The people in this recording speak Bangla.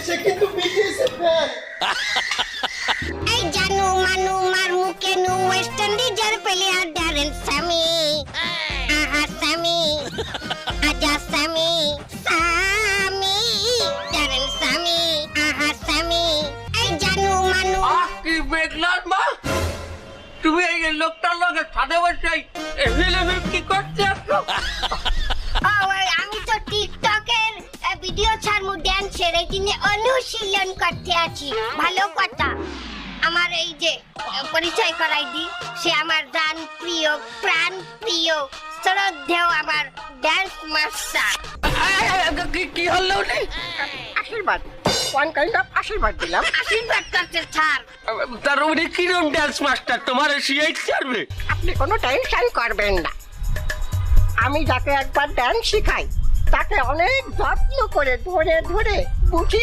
সে কিন্তু বিটিএস এর ফ্যান। এই জানু মানু মার মুখে নু ওয়েস্ট ইন্ডিজের প্লেয়ার ড্যারেন স্যামি। আহা স্যামি, আজা স্যামি, স্যামি, ড্যারেন স্যামি, আহা স্যামি। এই জানু মানু। কি মেঘনার মা, তুমি এই লোকটার লগে ছাদে বসে এভেলেবেল কি করতে আসছো? আমি তো টিকটকের ভিডিও ছাড়মু ড্যান্সের, এই দিনে অনুশীলন করতে আছি। ভালো কথা, আমার এই যে পরিচয় করাই দি, সে আমার জান প্রিয় প্রাণ প্রিয় শ্রদ্ধেয় আমার ড্যান্স মাস্টার। কি হলো রে? আশীর্বাদ, ওয়ান কাইন্ড অফ আশীর্বাদ দিলাম। আশীর্বাদ করতে ছাড়। তার উনি কিরম ড্যান্স মাস্টার তোমার শিখাইতে পারবে? আপনি কোনো টেনশন করবেন না, আমি যাকে একবার ড্যান্স শিখাই তাকে অনেক যত্ন করে ধরে ধরে বুঝিয়ে